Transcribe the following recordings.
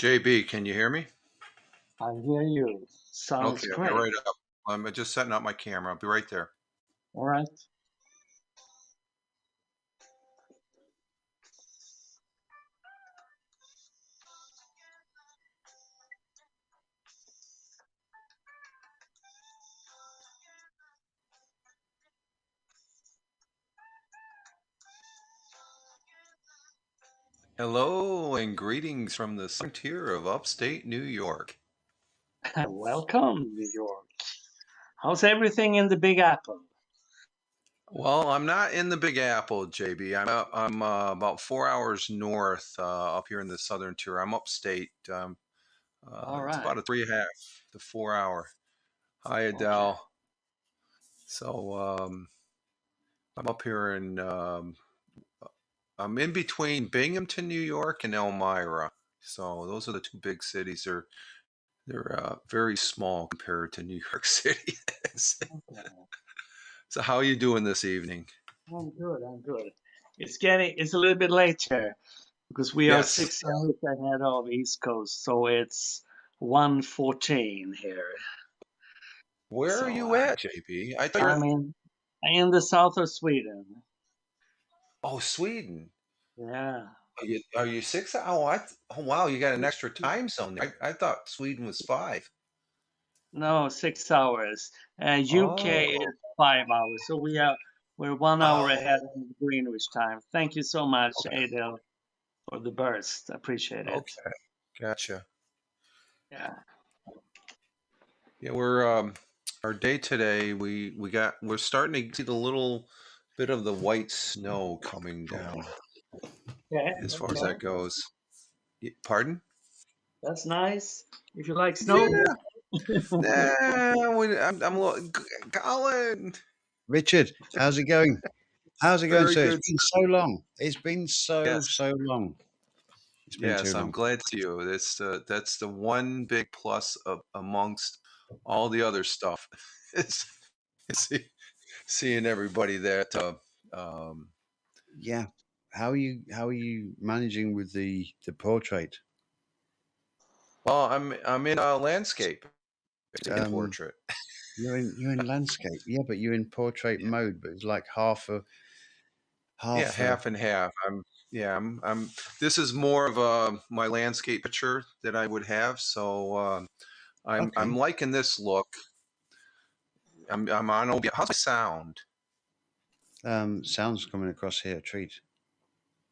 JB, can you hear me? I hear you. Sounds Okay, I'll be great. right up. I'm just setting up my camera. I'll be right there. All right. Hello and greetings from the southern tier of upstate New York. Welcome, New York. How's everything in the Big Apple? Well, I'm not in the Big Apple, JB. I'm about 4 hours north, up here in the southern tier. I'm upstate. All It's right. about a 3.5 to 4 hour. Hi, Okay. Adele. So I'm up here I'm in between Binghamton, New York, and Elmira. So those are the two big cities. They're very small compared to New York City. Okay. So how are you doing this evening? I'm good. I'm good. It's a little bit late here because we are Yes. 6 hours ahead of East Coast, so it's 1:14 here. Where are So you at, JB? I thought I'm in the south of Sweden. oh, Sweden. Yeah. Are you 6? Oh, wow, you got an extra time zone there. I thought Sweden was 5. No, 6 hours. UK Oh, is 5 hours, so we're 1 hour ahead oh, of Greenwich time. Thank you so much, okay, Adel, for the burst. Appreciate it. okay, gotcha. Yeah. Yeah, we're our day today. We're starting to see the little bit of the white snow coming down Yeah. as far as Okay. that goes. Pardon? That's nice. If you like snow. Yeah. Nah, I'm Colin. Richard, how's it going? How's it going, Very sir? It's good. been so long. It's been so, Yes, so long. It's been too yes. I'm long. glad to see you. That's the one big plus of amongst all the other stuff is, is seeing everybody that. Um, Yeah. How are you managing with the portrait? well, I'm in a landscape, taking a Um, portrait. you're in landscape. Yeah, but you're in portrait mode, but it's like half a Yeah, half a half and half. I'm. This is more of my landscape picture that I would have. So I'm okay. liking this look. I'm on OBS. How's my sound? Sounds coming across here, a treat.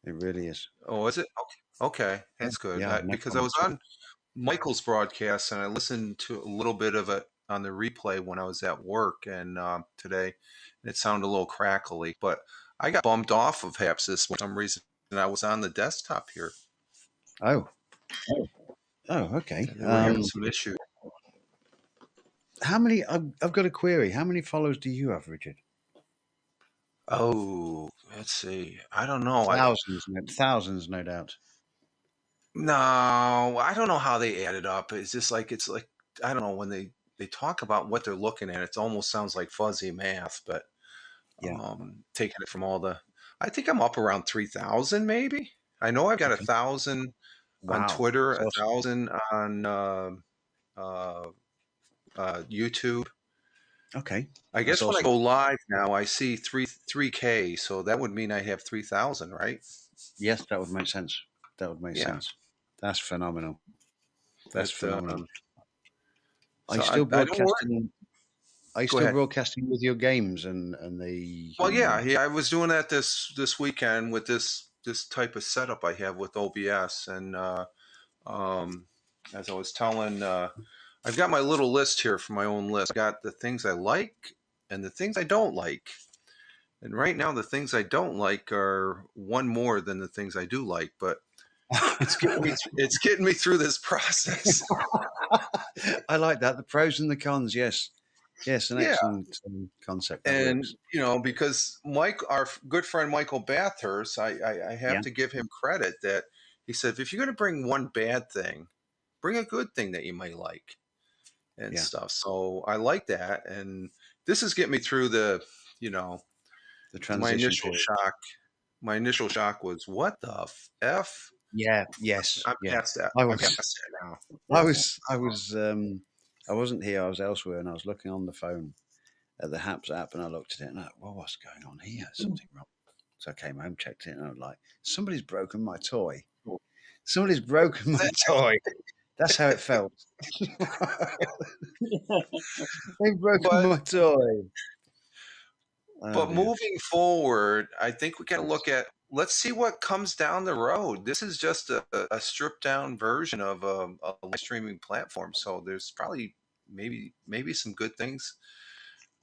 It really is. Oh, is it? Okay, okay, Yeah, that's good. yeah, no Because I problem was at all. on Michael's broadcast and I listened to a little bit of it on the replay when I was at work and today, and it sounded a little crackly. But I got bumped off of Hapsis for some reason, and I was on the desktop here, Oh, oh, okay. and they were having some issues. How many? I've got a query. How many followers do you have, Richard? Oh, let's see. I don't know. Thousands, no doubt. No, I don't know how they add it up. It's like I don't know when they talk about what they're looking at. It almost sounds like fuzzy math, but Yeah. taking it from all the, I think I'm up around 3,000 maybe. I know I've got a Okay. thousand on Wow. Twitter, That's a awesome. thousand on uh, YouTube. Okay. I That's guess when I awesome. go live now, I see three K, so that would mean I have 3,000, right? Yes, that would make sense. That would make Yeah, sense. That's phenomenal. That's but phenomenal. Are you so still I don't worry. broadcasting? Are you Go still ahead. broadcasting with your games and the Well, yeah, I was doing that this weekend with this type of setup I have with OBS, and um, as I was telling, I've got my little list here for my own list. I got the things I like and the things I don't like, and right now the things I don't like are one more than the things I do like, but it's getting me through this process. I like that. The pros and the cons. Yes. Yes, an Yeah, excellent concept. That and works. because Mike, our good friend Michael Bathurst, I have Yeah. to give him credit that he said if you're going to bring one bad thing, bring a good thing that you might like and Yeah. stuff. So I like that, and this is getting me through the, you know, The my transition initial period. shock. My initial shock was what the f. Yeah. Yes. I'm Yeah. past that. I I'm was. past that now. I wasn't here. I was elsewhere, and I was looking on the phone at the Haps app, and I looked at it, and I, well, what's going on here? Something wrong. So I came home, checked it, and I was like, somebody's broken my toy. Somebody's broken my toy. That's how it felt. They've broken But my toy. Oh, but dear. moving forward, I think we got to look at. Let's see what comes down the road. This is just a stripped down version of a live streaming platform. So there's probably maybe some good things.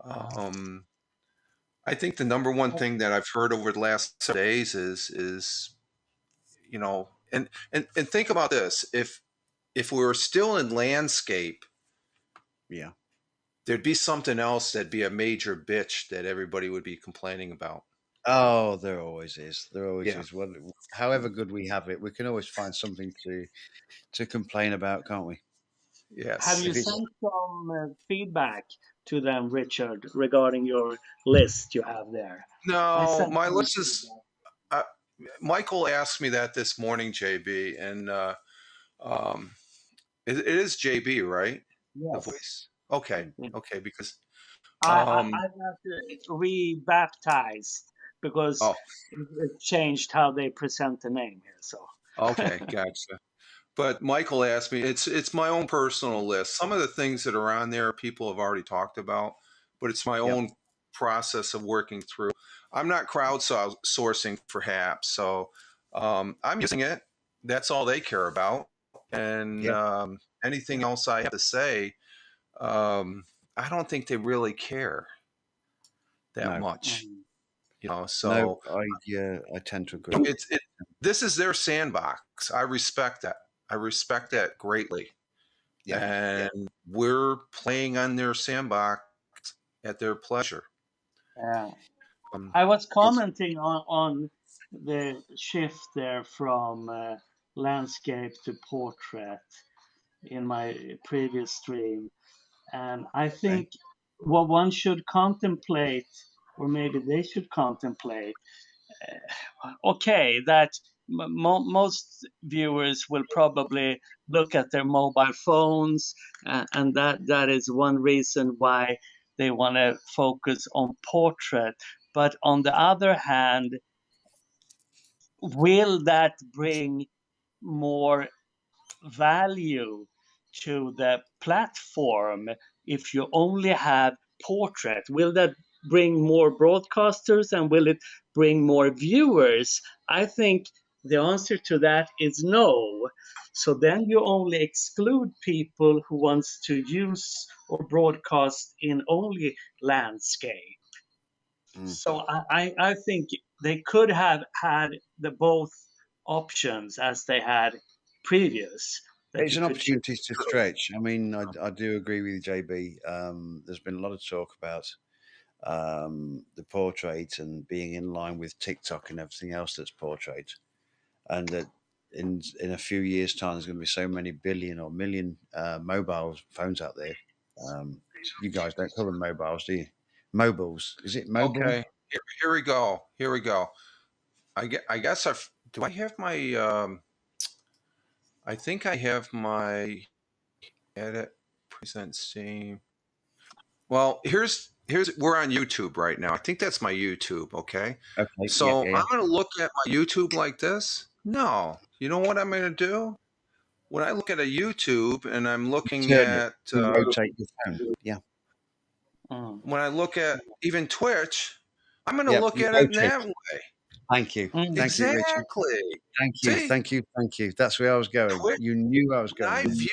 Um, I think the number one thing that I've heard over the last several days is and think about this. If we were still in landscape, Yeah. there'd be something else that'd be a major bitch that everybody would be complaining about. Oh, there always is. There always Yeah. is. Well, however good we have it, we can always find something to complain about, can't we? Have Yes. you If it's sent some feedback to them, Richard, regarding your list you have there? I No, sent my some list is. feedback. Uh, Michael asked me that this morning, JB, and um, it is JB, right? The Yes. voice. Okay, Yeah. okay, because I um, have to re-baptized because oh, it changed how they present the name here. So okay, gotcha. But Michael asked me, it's my own personal list. Some of the things that are on there, people have already talked about, but it's my yep, own process of working through. I'm not crowdsourcing for HAPS, so I'm using it. That's all they care about. And yep, anything else I have to say, um, I don't think they really care that no, much. no. So I tend to agree. this is their sandbox. I respect that. I respect that greatly. Yeah, And we're playing on their sandbox at their pleasure. yeah. Um, I was it's commenting on the shift there from landscape to portrait in my previous stream. And I okay. think what one should contemplate, or maybe they should contemplate, okay, that most viewers will probably look at their mobile phones, and that is one reason why they want to focus on portrait. But on the other hand, will that bring more value to the platform if you only have portrait? Will that bring more broadcasters and will it bring more viewers? I think the answer to that is no. So then you only exclude people who wants to use or broadcast in only landscape. Mm. So I think they could have had the both options as they had previous, that It's you an could choose. opportunity to stretch. I mean, I do agree with you, JB. There's been a lot of talk about the portrait and being in line with TikTok and everything else that's portrait, and that in a few years' time, there's going to be so many billion or million mobile phones out there. You guys don't call them mobiles, do you? Mobiles. Is it mobile? okay, here we go. Here we go. I guess do I have my I think I have my edit present scene. Well, here's we're on YouTube right now. I think that's my YouTube, okay? Okay. Yeah. So Yeah. I'm gonna look at my YouTube like this. No. You know what I'm gonna do? When I look at a YouTube and I'm looking Turn it. at You rotate your phone. Yeah. Mm. when I look at even Twitch, I'm gonna Yep. look You at it in rotate. that way. Thank you. Mm. Thank you, Richard. Exactly. Thank you. See, Thank you. Thank you. That's where I was going. Twitch. You knew I was When going I there. view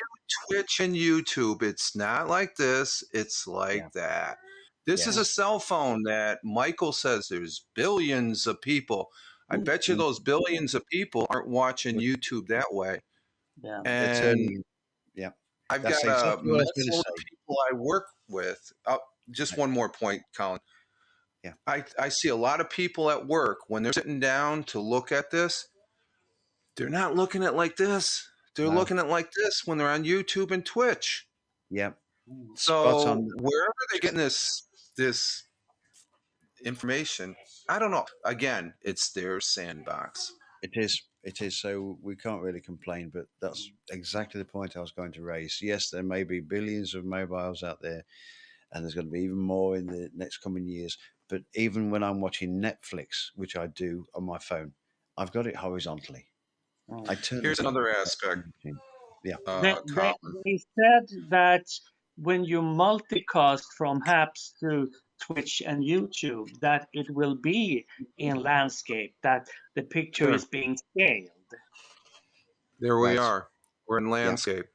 Twitch and YouTube, it's not like this. It's Yeah. like that. This is Yeah. a cell phone that Michael says there's billions of people. I bet you Mm. those billions of people aren't watching YouTube that way. Yeah. They're And turning. Yeah. I've That's got a exactly what I was mess going to load of say. people I work with. Just Right. one more point, Colin. Yeah. I see a lot of people at work when they're sitting down to look at this, they're not looking at like this. They're No. looking at like this when they're on YouTube and Twitch. Yeah. Mm. Spot So on. wherever they're getting this information, I don't know. Again, it's their sandbox. It is. It is. So we can't really complain, but that's exactly the point I was going to raise. Yes, there may be billions of mobiles out there, and there's going to be even more in the next coming years. But even when I'm watching Netflix, which I do on my phone, I've got it horizontally. I turn Here's the another aspect, yeah. Colin. They said that when you multicast from apps to Twitch and YouTube, that it will be in landscape, that the picture There, is being scaled. there we Right. are. We're in Yeah. landscape.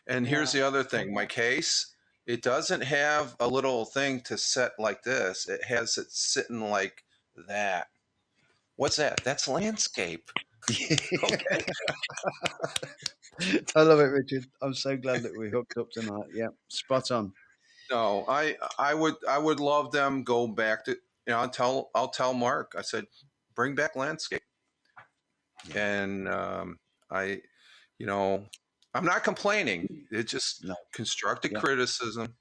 And here's Yeah. the other thing. My case, it doesn't have a little thing to set like this. It has it sitting like that. What's that? That's landscape. Okay. I love it, Richard. I'm so glad that we hooked up tonight. Yeah, spot on. No, I would love them go back to, I'll tell Mark. I said, bring back landscape. Yeah. And I you know, I'm not complaining. It's just No. constructive Yeah. criticism.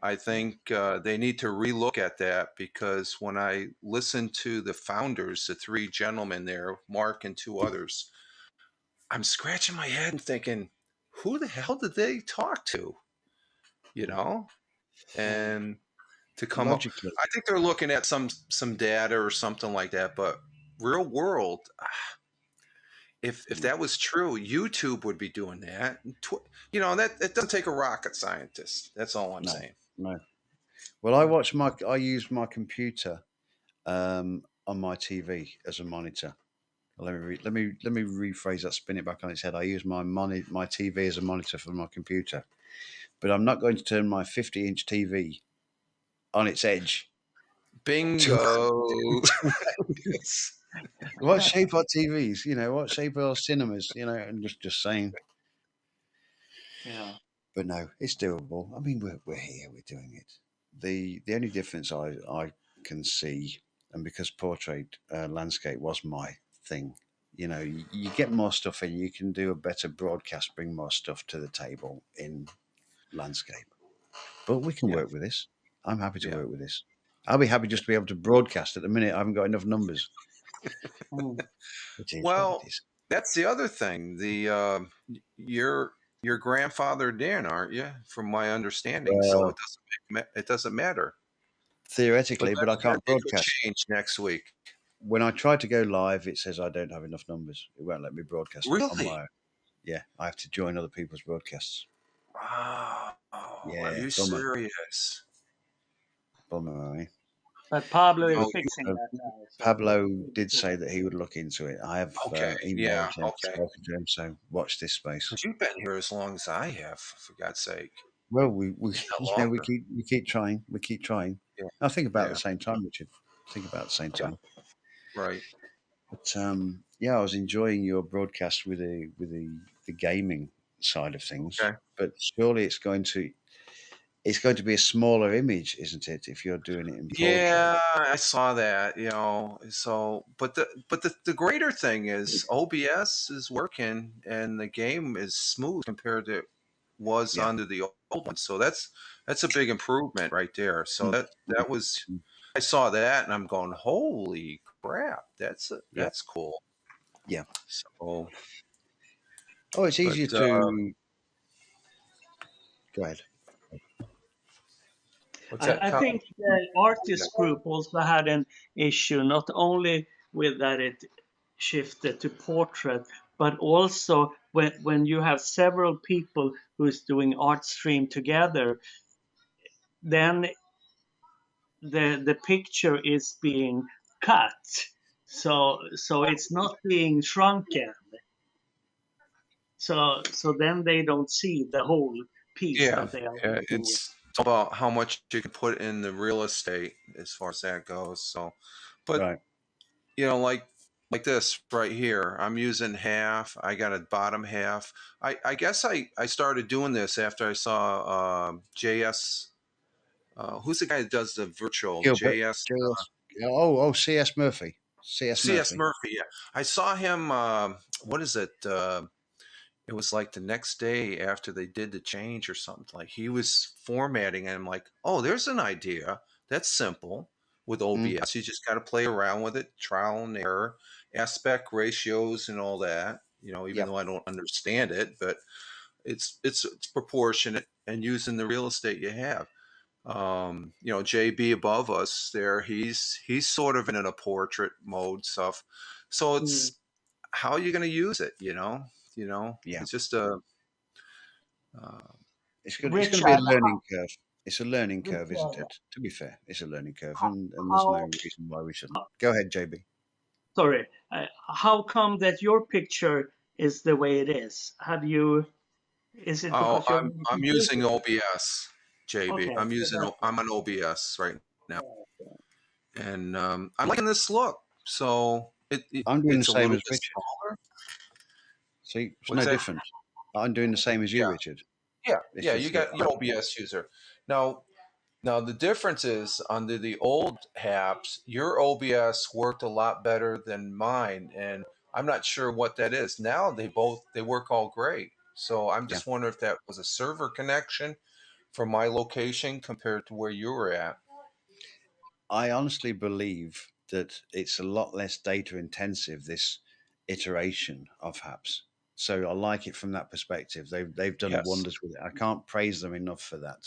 I think they need to relook at that, because when I listen to the founders, the three gentlemen there, Mark and two others, I'm scratching my head and thinking, who the hell did they talk to? You know, and to come up, Logically. I think they're looking at some data or something like that. But real world, if that was true, YouTube would be doing that. That it doesn't take a rocket scientist. That's all I'm No. saying. No. Well, I use my computer on my TV as a monitor. Let me rephrase that. Spin it back on its head. I use my TV as a monitor for my computer, but I'm not going to turn my 50-inch TV on its edge. Bingo. Yes. What shape are TVs? What shape are cinemas? And just saying. Yeah. But no, it's doable. I mean, we're here, we're doing it. The only difference I can see, and because portrait landscape was my thing, you get more stuff in. You can do a better broadcast, bring more stuff to the table in landscape. But we can Yeah. work with this. I'm happy to Yeah. work with this. I'll be happy just to be able to broadcast. At the minute, I haven't got enough numbers. Mm. It is what Well, it is. that's the other thing. Your grandfather Dan, aren't you? From my understanding, so Well, it doesn't matter. But theoretically, but I that can't could broadcast. change next week. When I try to go live, it says I don't have enough numbers. It won't let me broadcast on Really? my own. Yeah, I have to join other people's broadcasts. Wow. Are Yeah, you bummer, serious? bummer. Eh? But Pablo is Oh, fixing So that now. So Pablo did say that he would look into it. I have okay. emailed Yeah. him, Okay. spoken to him. So watch this space. Because you've been here as long as I have, for God's sake. Well, we Not longer. we keep trying. We keep trying. Yeah. I think about Yeah. the same time, Richard. Think about the same Yeah. time. Right. But yeah, I was enjoying your broadcast with the gaming side of things. Okay. But surely it's going to be a smaller image, isn't it? If you're doing it in portrait. Yeah, I saw that. So, but the greater thing is OBS is working and the game is smooth compared to was Yeah. under the old one. So that's a big improvement right there. So that was, I saw that and I'm going, holy crap, that's cool. Yeah. So, Oh, it's easier but to go ahead. what's that? I think the artist group also had an issue, not only with that it shifted to portrait, but also when you have several people who's doing art stream together, then the picture is being cut, so it's not being shrunken. So then they don't see the whole piece Yeah, that they are yeah, working with. it's about how much you can put in the real estate as far as that goes. So, but Right. like this right here, I'm using half. I got a bottom half. I guess I started doing this after I saw JS. Who's the guy that does the virtual Gilbert. JS? C.S. Murphy. C.S. CS Murphy. Murphy. Yeah, I saw him. What is it? It was like the next day after they did the change or something. Like he was formatting, and I'm like, oh, there's an idea. That's simple with OBS. You just got to play around with it, trial and error, aspect ratios and all that. Even Yep. though I don't understand it, but it's proportionate and using the real estate you have. JB above us there, he's sort of in a portrait mode stuff. So Mm. it's how are you going to use it? Yeah. It's just a uh, It's good. It's going to be a Richard, learning curve. It's a learning curve, isn't Richard, it? To be fair, it's a learning curve, how, and there's no how reason why we shouldn't. Go ahead, JB. sorry, how come that your picture is the way it is? Is it oh, because you're on the I'm using computer? OBS, JB. Okay, so that's I'm on OBS right now, it. and I'm liking this look. So I'm doing the it's a same little as bit Richard. smaller. See, it's What's no that? different. I'm doing the same as you, Yeah, Richard. yeah, It's yeah. You just that. got your OBS user now. Now the difference is under the old apps, your OBS worked a lot better than mine, and I'm not sure what that is. Now they work all great. So I'm Yeah, just wondering if that was a server connection from my location compared to where you were at. I honestly believe that it's a lot less data intensive, this iteration of apps. So I like it from that perspective. They've done Yes, wonders with it. I can't praise them enough for that.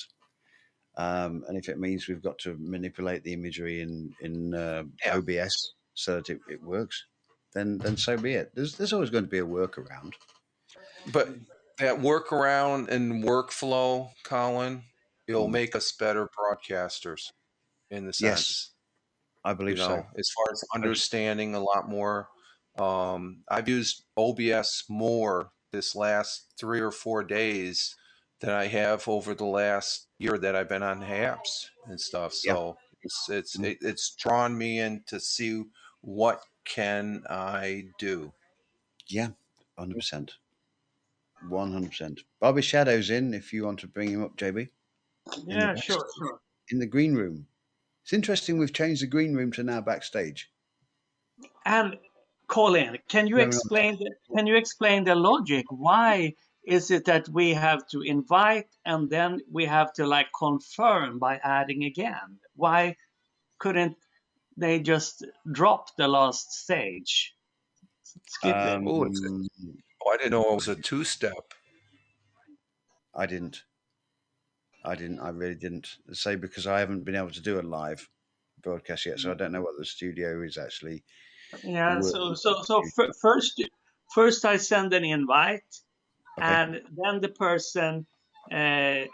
And if it means we've got to manipulate the imagery in yeah, OBS so that it works, then so be it. There's always going to be a workaround. but that workaround and workflow, Colin, it'll Mm. make us better broadcasters in the Yes, sense. I believe so. As far as I, understanding a lot more. I've used OBS more this last 3 or 4 days than I have over the last year that I've been on apps and stuff. yeah, So mm, it's drawn me in to see what can I do. yeah, 100%, 100%. Bobby Shadow's in. If you want to bring him up, JB, in the Yeah, backstage, sure, sure. in the green room. It's interesting. We've changed the green room to now backstage. And Colin, Very nice. can you explain the logic? Why is it that we have to invite and then we have to like confirm by adding again? Why couldn't they just drop the last stage? Skip it. Oh, Um, I didn't know it was a two-step. I didn't. I didn't. I really didn't. Say because I haven't been able to do a live broadcast yet, so I don't know what the studio is actually. Yeah, Work. first I send an invite, Okay. and then the person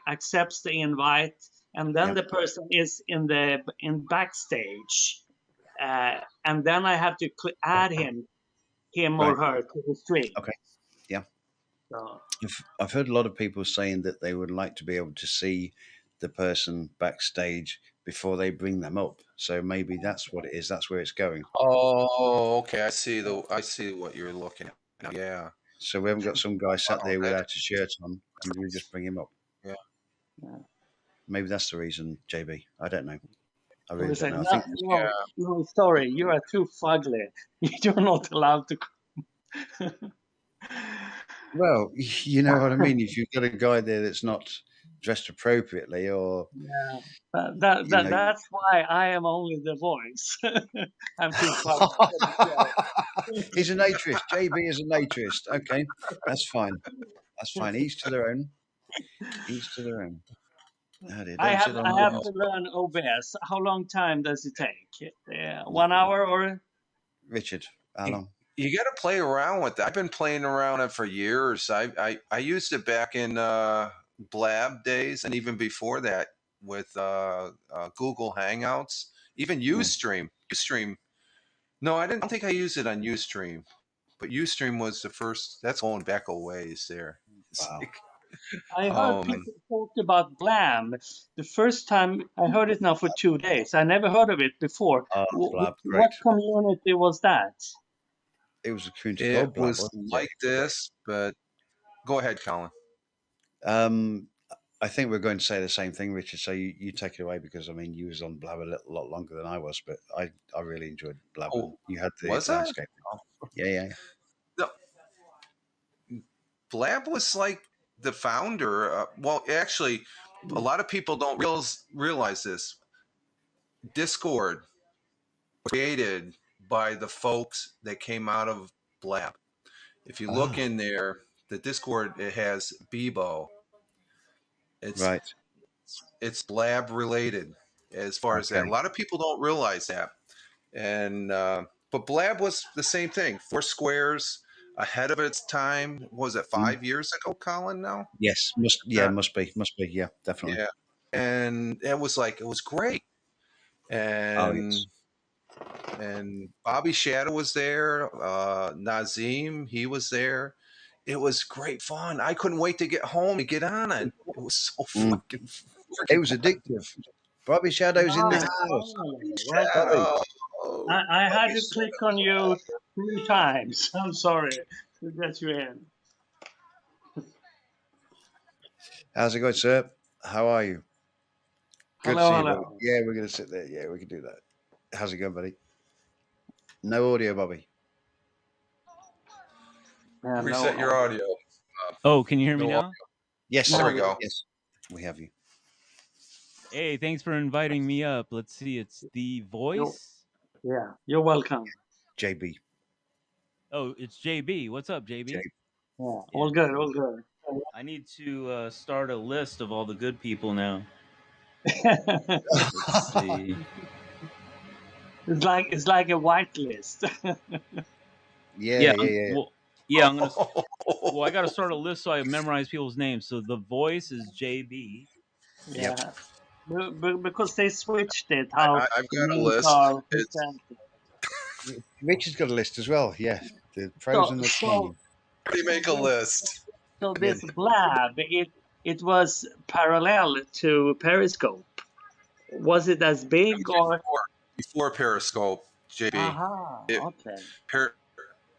accepts the invite, and then Yeah. the person is in backstage, and then I have to add him or Right. her to the stream. Okay. Yeah. So, I've heard a lot of people saying that they would like to be able to see the person backstage before they bring them up. So maybe that's what it is. That's where it's going. Oh, okay. I see what you're looking at. Now. Yeah. So we haven't got some guy sat Wow, there without a shirt on, and we just bring him up. yeah. yeah. Maybe that's the reason, JB. I don't know. I So really we don't say, know. I no, think. Yeah. no, sorry, you are too fugly. You're not allowed to. Well, you know what I mean. If you've got a guy there that's not dressed appropriately, or Yeah, you know, that's why I am only the voice. I'm too fugly for the show. he's a naturist. JB is a naturist. Okay, that's fine. That's fine. Each to their own. Each to their own. Oh dear, don't sit on I my have head. to learn OBS. How long time does it take? 1 hour or? Richard, how You, long? you got to play around with it. I've been playing around it for years. I used it back in Blab days, and even before that with Google Hangouts, even Mm, UStream. UStream. No, I don't think I used it on UStream, but UStream was the first. That's going back a ways there. It's wow. like, I heard um, people talk about Blam. The first time I heard it now for 2 days. I never heard of it before. Oh, Blab, What great. community was that? It was a community it called Blab, was wasn't it? like this, but go ahead, Colin. Um, I think we're going to say the same thing, Richard. So you take it away because I mean you was on Blab a lot longer than I was, but I really enjoyed Blab and Oh, you had the was that? landscape. Yeah. No, Blab was like the founder. Well, actually, a lot of people don't realize this. Discord created by the folks that came out of Blab. If you look in there, the Discord, it has Bebo. It's Right. it's Blab related as far as that. A Okay. lot of people don't realize that. And but Blab was the same thing. Four Squares ahead of its time. What was it 5 years ago, Colin? Now, Yes. Must be. Yeah, definitely. yeah. And it was great. Oh, yes. And Bobby Shadow was there. Nazim, he was there. It was great fun. I couldn't wait to get home and get on it. It was so fucking It freaking was addictive. Bobby Shadow's in the house. Welcome. Bobby. Oh, I had Bobby to click on you 3 times. I'm sorry to get you in. How's it going, sir? How are you? Good Hello, to see you, hello. buddy. Yeah, we're going to sit there. Yeah, we can do that. How's it going, buddy? No audio, Bobby. Yeah, Reset your audio. Oh, can you hear me No now? Yes. There we go. Yes, we have you. Hey, thanks for inviting me up. Let's see, it's The Voice. Yeah, you're welcome. JB. Oh, it's JB. What's up, JB? JB. Yeah, all good, all good. I need to start a list of all the good people now. It's Let's see. like a white list. Yeah. Well, yeah, I'm gonna. Well, I got to start a list so I memorize people's names. So The Voice is JB. Yeah, because they switched it. How I've the got a names list. are It's presented. Richard's got a list as well. Yeah, the pros and the cons. how do you make a list? So this Blab, it was parallel to Periscope. Was it as big or? Before Periscope, JB. Aha, It- okay.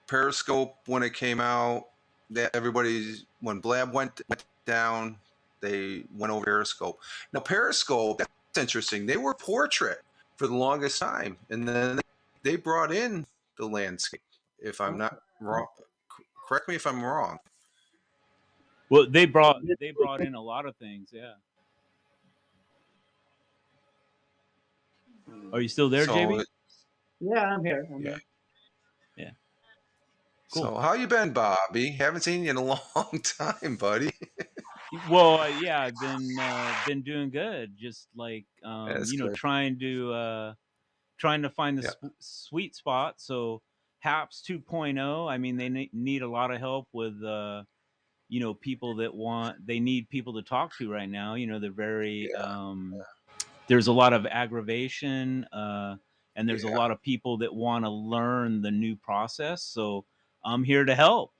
Periscope, when it came out, that when Blab went down, they went over Periscope. Now Periscope, that's interesting. They were portrait for the longest time, and then they brought in the landscape. If I'm not wrong, correct me if I'm wrong. Well, they brought in a lot of things. Yeah. Are you still there, So, JB? Yeah, I'm here. Yeah. Yeah. Cool. So how you been, Bobby? Haven't seen you in a long time, buddy. Well, yeah, I've been doing good. Just like That's good. trying to find the sweet spot. So HAPS 2.0. I mean, they need a lot of help with people they need people to talk to right now. They're very there's a lot of aggravation, and there's a lot of people that want to learn the new process. So I'm here to help.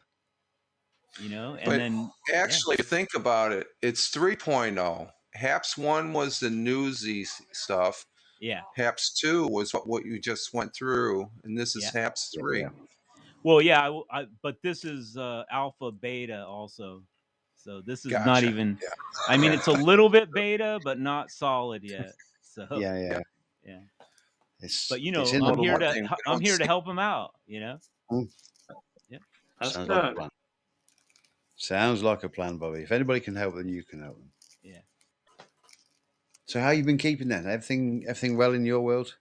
And But then actually, think about it. It's 3.0. HAPS 1 was the newsy stuff. Yeah. HAPS 2 was what you just went through, and this is HAPS 3. Yeah. Well, yeah, but this is alpha beta also. So this is not Gotcha. even. I mean, it's a little bit beta, but not solid yet. So Yeah. But I'm here to help them out. That's Sounds good. like a plan. Sounds like a plan, Bobby. If anybody can help, then you can help them. Yeah. So how you been keeping that? Everything well in your world?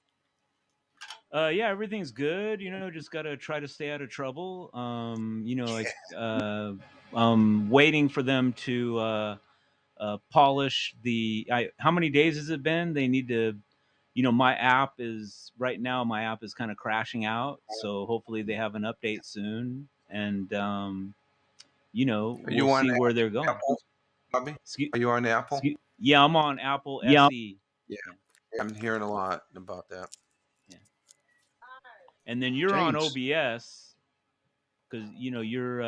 Yeah, everything's good. Just gotta try to stay out of trouble. Waiting for them to polish how many days has it been? They need to. My app is kind of crashing out. So hopefully they have an update soon, and we'll see where they're going. Apple, Bobby? Are you on Apple? Yeah, I'm on Apple SE. Yeah, I'm hearing a lot about that. Yeah. And then you're on OBS because you're.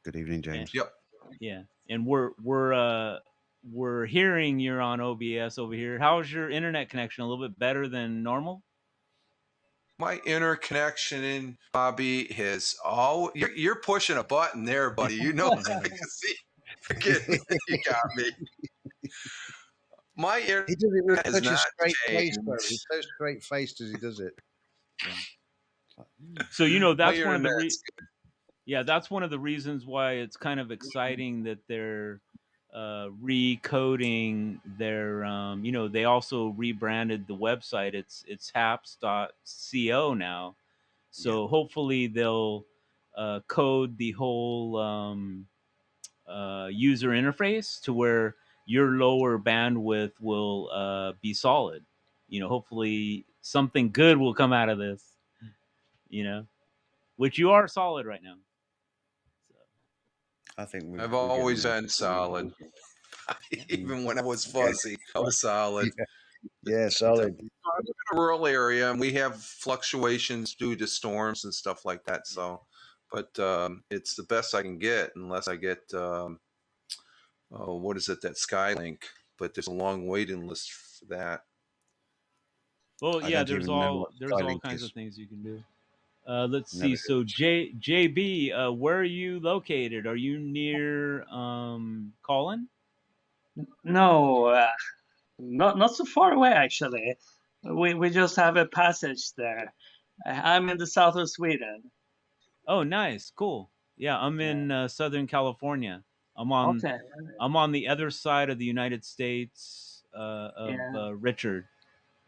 Good evening, James. Yep. Yeah, and we're hearing you're on OBS over here. How's your internet connection? A little bit better than normal? My interconnection, Bobby, is you're pushing a button there, buddy. You know, see, forget me. You got me. My internet He does it with has such a not straight face, changed. though. He's so straight faced as he does it. So that's My one of the internet's that's one of the reasons why it's kind of exciting that they're recoding their they also rebranded the website. It's haps.co now, so hopefully they'll code the whole user interface to where your lower bandwidth will be solid. Hopefully something good will come out of this, which you are solid right now. I think I've we're always getting there. been solid. Even when I was fuzzy, I was solid. Yeah, solid. I live in a rural area, and we have fluctuations due to storms and stuff like that. So, but it's the best I can get, unless I get what is it, that Skylink? But there's a long waiting list for that. Well, I yeah, don't there's even know all what there's all Skylink kinds of is. things you can do. Let's Never see. So JB, where are you located? Are you near Colin? No, not so far away actually. We just have a passage there. I'm in the south of Sweden. Oh, nice, cool. Yeah, I'm in Southern California. I'm on Okay. I'm on the other side of the United States of Yeah. Richard.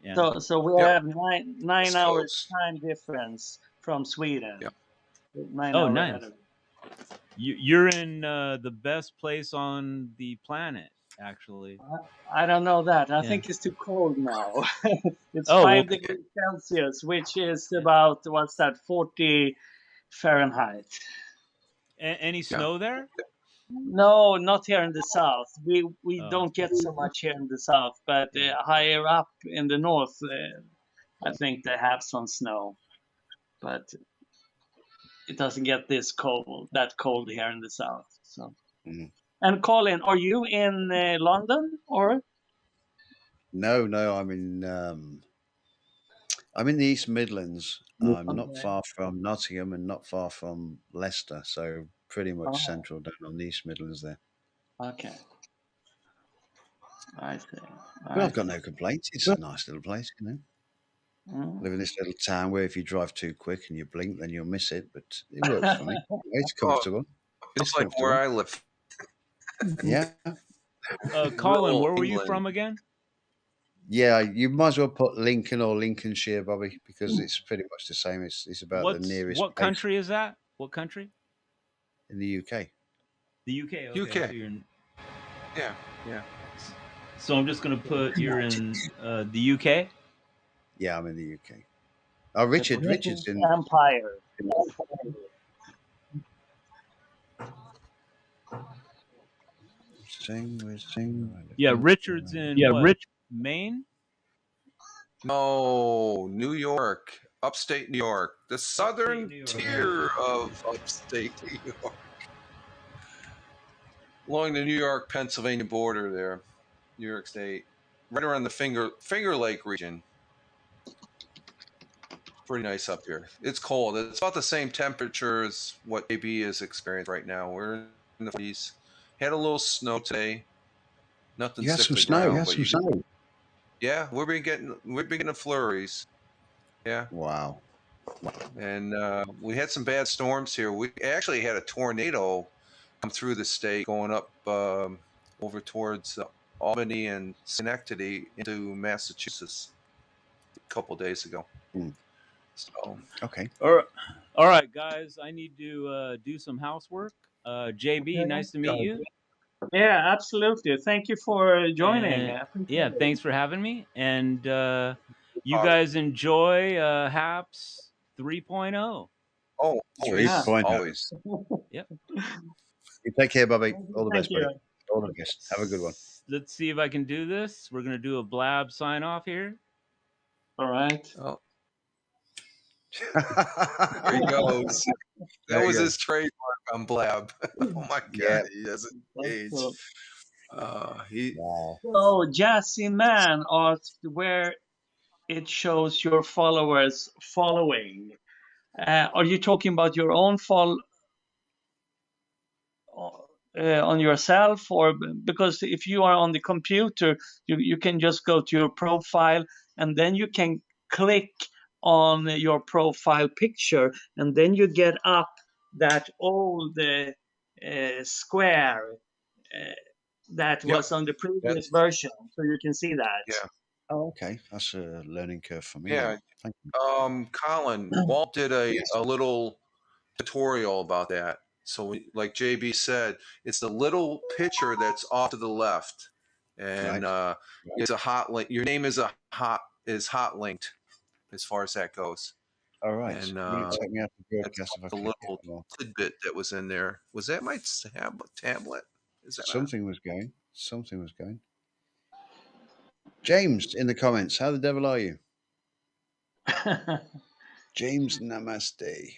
Yeah. So we Yep. have nine East hours Coast. time difference from Sweden. Yep. 9 Oh, hours nice. ahead of. You're in the best place on the planet, actually. I don't know that. I Yeah. think it's too cold now. It's Oh, 5 well, degrees Celsius, which is about, what's that, 40 Fahrenheit. any snow there? No, not here in the south. We Oh. don't get so much here in the south, but higher up in the north, I think they have some snow. But it doesn't get that cold here in the south. So. Mhm. And Colin, are you in London or? No, I'm in the East Midlands. I'm not Okay. far from Nottingham and not far from Leicester, so pretty much Oh. central down on the East Midlands there. Okay. I see. But I've got no complaints. It's a nice little place, you know. Mm. Live in this little town where if you drive too quick and you blink, then you'll miss it. But it works for me. It's comfortable. It's like where I live. Yeah. Colin, where were you England. from again? Yeah, you might as well put Lincoln or Lincolnshire, Bobby, because it's pretty much the same. It's about the nearest. What place country is that? What country? in the UK. The UK. Okay. UK. So you're in, Yeah. so I'm just gonna put you're in the UK. Yeah, I'm in the UK. Oh, Richard's in. Empire. Yeah, Richard's in what? Maine. No, New York, upstate New York, the southern New York. tier of upstate New York, along the New York Pennsylvania border there, New York State, right around the Finger Lake region. Pretty nice up here. It's cold. It's about the same temperature as what AB is experiencing right now. We're in the 40s. Had a little snow today. Nothing. You had stick some to the snow. ground, but you- Yeah, we've been getting flurries. Yeah, Wow. and we had some bad storms here. We actually had a tornado come through the state, going up over towards Albany and Schenectady into Massachusetts a couple days ago. So Okay. All right, guys. I need to do some housework. JB, nice to meet you. Yeah, absolutely. Thank you for joining. And, yeah, thanks for having me. And you guys enjoy HAPS 3.0. oh, always, 3.0. always. Yep. You take care, Bobby. All the best, Thank you. buddy. All the best. Have a good one. Let's see if I can do this. We're gonna do a blab sign off here. All right. Oh, there he goes. There That you was go. his trademark on Blab. Oh my God, Yeah. he doesn't That's age. cool. He Wow. So, Jazzy Man asked where it shows your followers following. Are you talking about your own on yourself, or because if you are on the computer, you can just go to your profile and then you can click on your profile picture, and then you get up that old square that Yep. was on the previous That's version, so you can see that. yeah. Oh, okay. That's a learning curve for me. Yeah. Then. Thank you. Colin, Walt did a Yes. little tutorial about that. So, like JB said, it's the little picture that's off to the left, and Right. it's a hot link. Your name is hot linked as far as that goes. All right. And Will it take me out of the that's broadcast if I the click it? little Or tidbit that was in there. Was that my tablet? Is that not? something was going. Something was going. James in the comments. How the devil are you? James Namaste.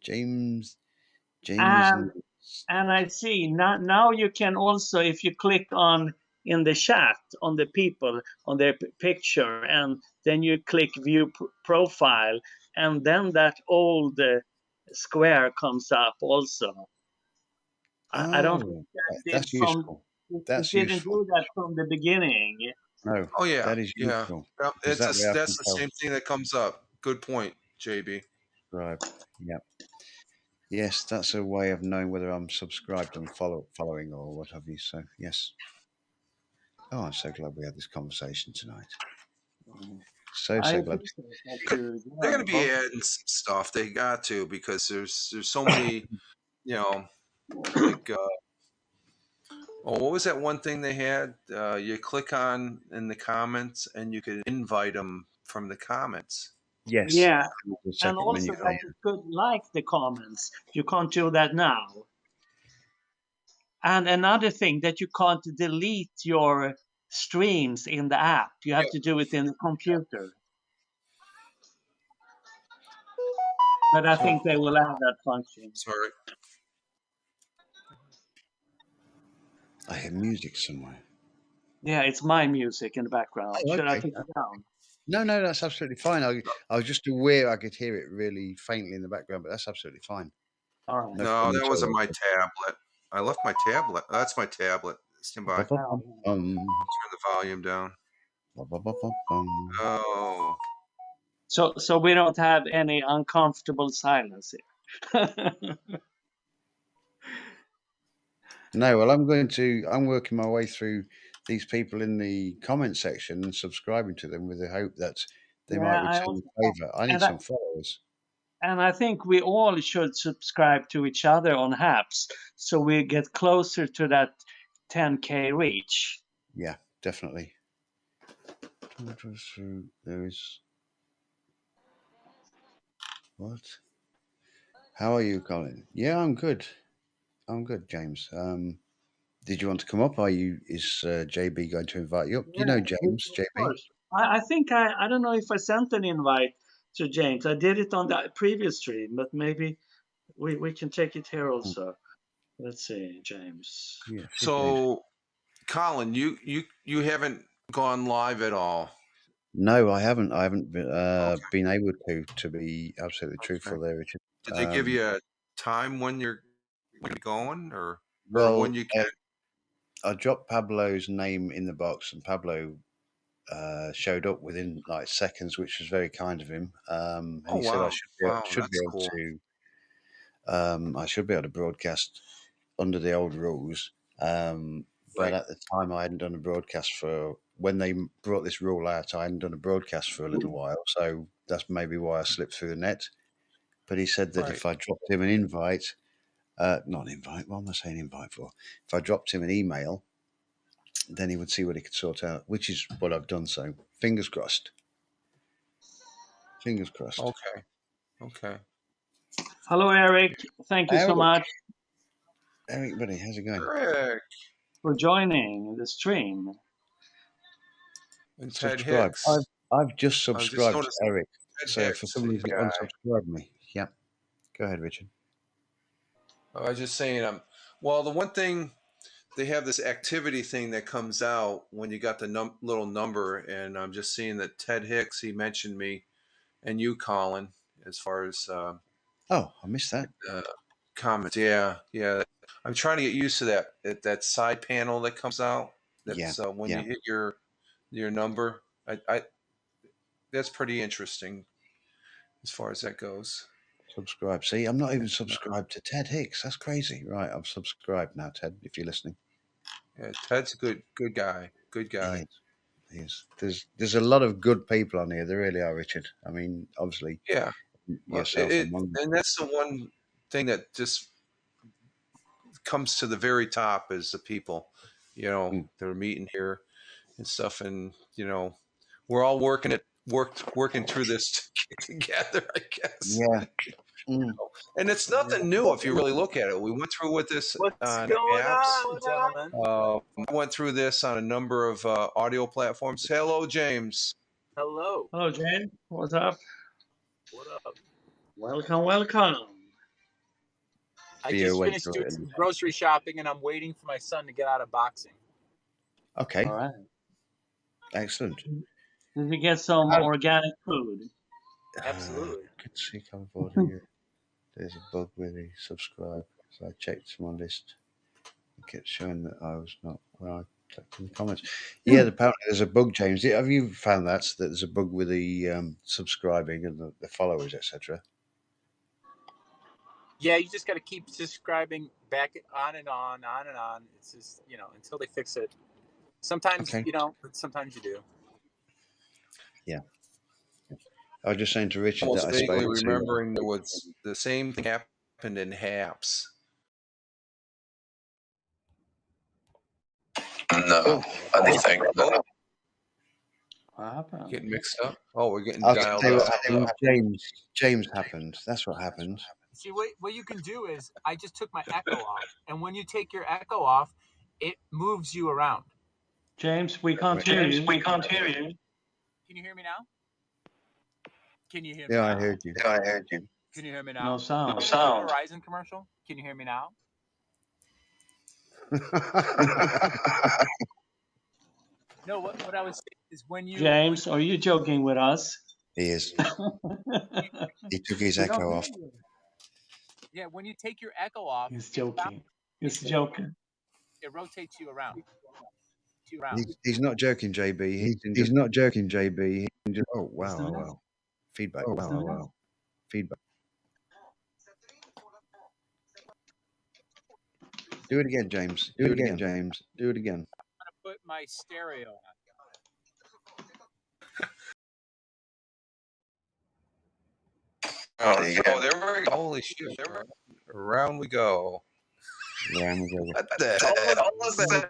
James James. and I see now you can also, if you click on in the chat on the people on their picture, and then you click view profile, and then that old square comes up also. I don't think Oh, that did that's useful. it That's didn't useful. do that from the beginning. No, Oh yeah, that is yeah. useful. Yep, Because that way I that's can the tell. same thing that comes up. Good point, JB. Right. Yep. Yes, that's a way of knowing whether I'm subscribed and following or what have you. So yes. Oh, I'm so glad we had this conversation tonight. So I glad. appreciate that you They're going to be joined. adding some stuff. They got to, because there's so many, like what was that one thing they had? You click on in the comments and you could invite them from the comments. Yes. Yeah, The and second also menu. that you could like the comments. You can't do that now. And another thing, that you can't delete your streams in the app. You have to do it in the computer. But I think they will add that function. Sorry. I hear music somewhere. Yeah, it's my music in the background. Oh, Should I okay. take it down? No, that's absolutely fine. I was just aware I could hear it really faintly in the background, but that's absolutely fine. All right. No, problem that at wasn't all. my tablet. I left my tablet. That's my tablet. Stand by. Turn the volume down. Oh. So we don't have any uncomfortable silence here. No, well, I'm working my way through these people in the comment section and subscribing to them with the hope that they might return the favor. I need some followers. And I think we all should subscribe to each other on Haps, so we get closer to that 10K reach. Yeah, definitely. There is what? How are you, Colin? Yeah, I'm good. I'm good, James. Did you want to come up? Is JB going to invite you up? Yeah, You know James, of JB? course. I think I don't know if I sent an invite to James. I did it on the previous stream, but maybe we can take it here also. Let's see, James. Yeah. So, Colin, you haven't gone live at all. No, I haven't. I haven't been able to be absolutely truthful there, Richard. Did they give you a time when you're going, or Well, when you can? I dropped Pablo's name in the box, and Pablo showed up within like seconds, which was very kind of him. And he said I should be able to. I should be able to broadcast under the old rules. But at the time, I hadn't done a broadcast for when they brought this rule out. I hadn't done a broadcast for a little while, so that's maybe why I slipped through the net. But he said that if I dropped him an invite, not an invite, what am I saying invite for? If I dropped him an email, then he would see what he could sort out, which is what I've done. So fingers crossed. Fingers crossed. Okay. Hello, Eric. Thank you so much. Eric, buddy, how's it going? Eric. For joining the stream. And Ted Hicks. I've just subscribed to Eric. So Hicks, for some reason, unsubscribed me. Yeah. Go ahead, Richard. I was just saying, well, the one thing, they have this activity thing that comes out when you got the little number, and I'm just seeing that Ted Hicks, he mentioned me, and you, Colin, as far as oh, I missed that comments. Yeah. I'm trying to get used to that side panel that comes out. That's when you hit your number. I that's pretty interesting as far as that goes. Subscribe. See, I'm not even subscribed to Ted Hicks. That's crazy. Right, I've subscribed now, Ted, if you're listening. Yeah, Ted's a good guy. Good guy. He is. There's a lot of good people on here. There really are, Richard. I mean, obviously, Yeah. yourself among them. And that's the one thing that just comes to the very top is the people, that are meeting here and stuff. And, we're all working through this together, I guess. Yeah. And it's nothing new if you really look at it. We went through with this What's on going apps. on, gentlemen? I went through this on a number of audio platforms. Hello, James. Hello. Hello, James. What's up? What up? Welcome. I Be just awake finished to doing it. some grocery shopping, and I'm waiting for my son to get out of boxing. Okay, All right. excellent. Did we get some organic food? Absolutely. Good to see California. There's a bug with the subscribe. So I checked my list. It kept showing that I was not where I clicked in the comments. Yeah, apparently there's a bug, James. Have you found that there's a bug with the subscribing and the followers, etc.? Yeah, you just got to keep subscribing back on and on. It's just, until they fix it. Sometimes Okay. you don't, but sometimes you do. Yeah. I was just saying to Richard Almost that I spoke vaguely to. remembering there was the same thing happened in Haps. No, anything. What happened? Getting mixed up. Oh, we're getting I'll dialed tell you up. what happened. James happened. That's what happened. See, what you can do is I just took my echo off, and when you take your echo off, it moves you around. James, we can't hear you. We can't hear you. Can you hear me now? Can you hear me Yeah, now? I heard you. Can you hear me now? No sound. Is it a Verizon commercial? Can you hear me now? No, what I was saying is when you... James, are you joking with us? He is. He took his echo off. Yeah, when you take your echo off, He's joking. He's joking. it rotates you around. He's not joking, JB. He's not joking, JB. Oh, wow. Feedback. Wow. Feedback. Do it again, James. Do it again, James. Do it again. I'm going to put my stereo on. Oh, there we go. Holy shit. Around we go. Around we go. What the hell was that?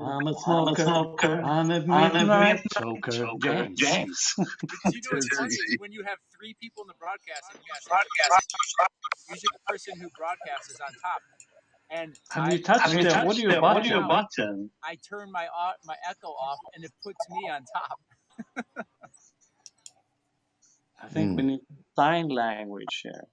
I'm a smoker. I'm a midnight choker. James. You know what's funny is when you have three people in the broadcast, and usually the person who broadcasts is on top. And Have you touched the audio button? I turn my echo off, and it puts me on top. I think we need sign language here.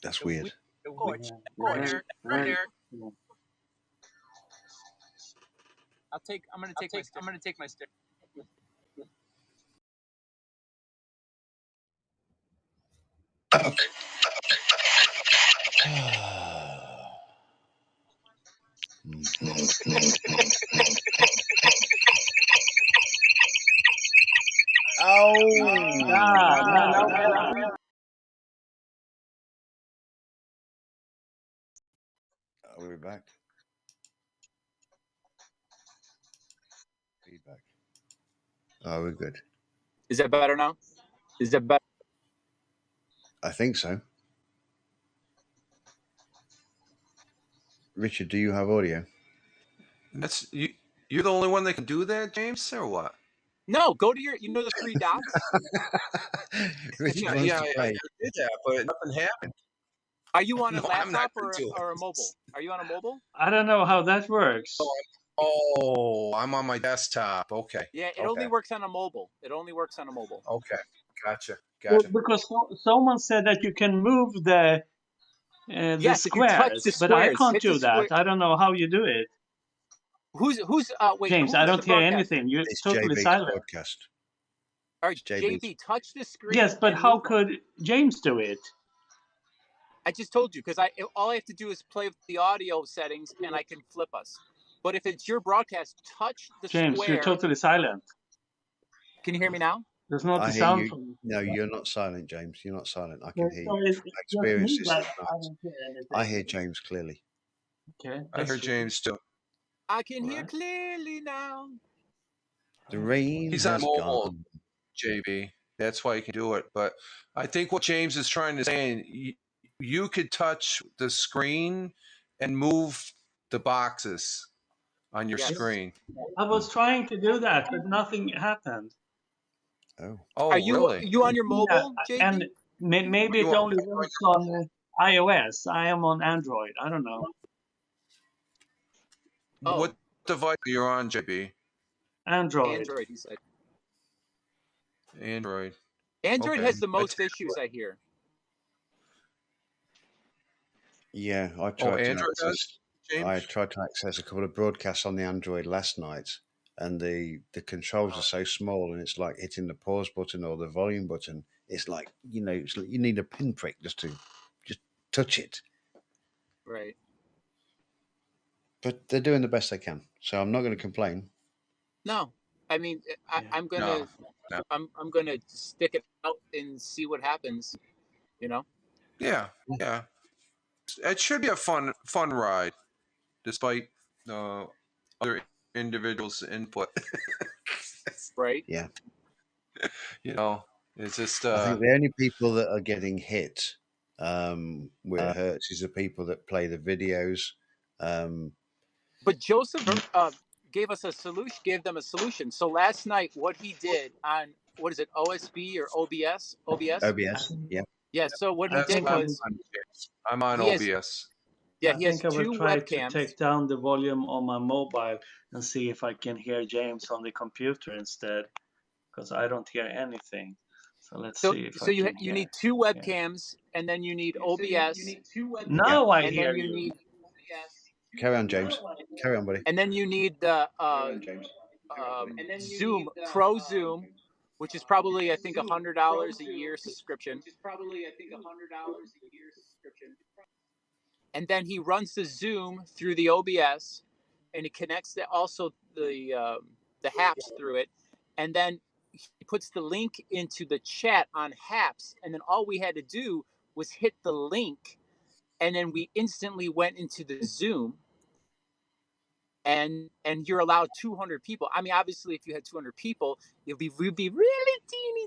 That's weird. Right there. I'm gonna take my stick. Are we back? Feedback. Oh, we're good. Is that better now? Is that better? I think so. Richard, do you have audio? That's you. You're the only one that can do that, James, or what? No, go to the three dots. Richard Yeah, wants to I play. did that, but nothing happened. Are you on a No, I'm not laptop gonna do it. or a mobile? Are you on a mobile? I don't know how that works. Oh, I'm on my desktop. Okay. Yeah, it only works on a mobile. Okay. Gotcha. Well, because someone said that you can move the Yes, if you touch squares, the but I squares, can't hit the do that. square. I don't know how you do it. Wait, James, who I is don't the hear broadcaster? anything. You're It's totally JB's silent. podcast. All right, JB's. JB, touch the screen. Yes, but and how move. could James do it? I just told you because all I have to do is play with the audio settings and I can flip us. But if it's your broadcast, touch the James, square. you're totally silent. Can you hear me now? There's not I a hear sound you. from you. No, you're not silent, James. You're not silent. I can hear So you. it's I just experienced me this that last I night. don't hear anything. I hear James clearly. Okay, I heard James too. I can hear Alright. clearly now. The rain He's on has mobile, gone. JB. That's why you can do it. But I think what James is trying to say, you could touch the screen and move the boxes on your Yes. screen. I was trying to do that, but nothing happened. Oh, Oh, Are you really? you on your mobile, Yeah, JP? and maybe You it want- only works on iOS. I am on Android. I don't know. Oh. What device are you on, JB? Android. Android, he said. Android. Android Okay. has the most issues, I hear. yeah. I Oh, tried to Android access. does, James? I tried to access a couple of broadcasts on the Android last night, and the controls are so small, and it's like hitting the pause button or the volume button. It's like it's like you need a pinprick just to touch it. Right. But they're doing the best they can, so I'm not going to complain. No, I mean, I'm gonna, No. I'm gonna stick it out and see what happens. You know. Yeah. It should be a fun ride, despite other individuals' input. Right. Yeah. It's just I think the only people that are getting hit where it hurts is the people that play the videos. But Joseph gave them a solution. So last night, what he did on what is it, OSB or OBS? OBS. Yeah. Yeah. So what he that's did what I'm was, on. I'm on He has- OBS. yeah, I he has think I will 2 try webcams. to take down the volume on my mobile and see if I can hear James on the computer instead, because I don't hear anything. So let's So, see if so I you can you hear. need 2 webcams, and then you need OBS, Now I and hear then you you. need, Carry on, James. Carry on, buddy. and then you need the Zoom Pro Zoom, which is probably I think $100 a year subscription. And then he runs the Zoom through the OBS, and he connects also the Haps through it, and then he puts the link into the chat on Haps, and then all we had to do was hit the link, and then we instantly went into the Zoom, and you're allowed 200 people. I mean, obviously, if you had 200 people, we'd be really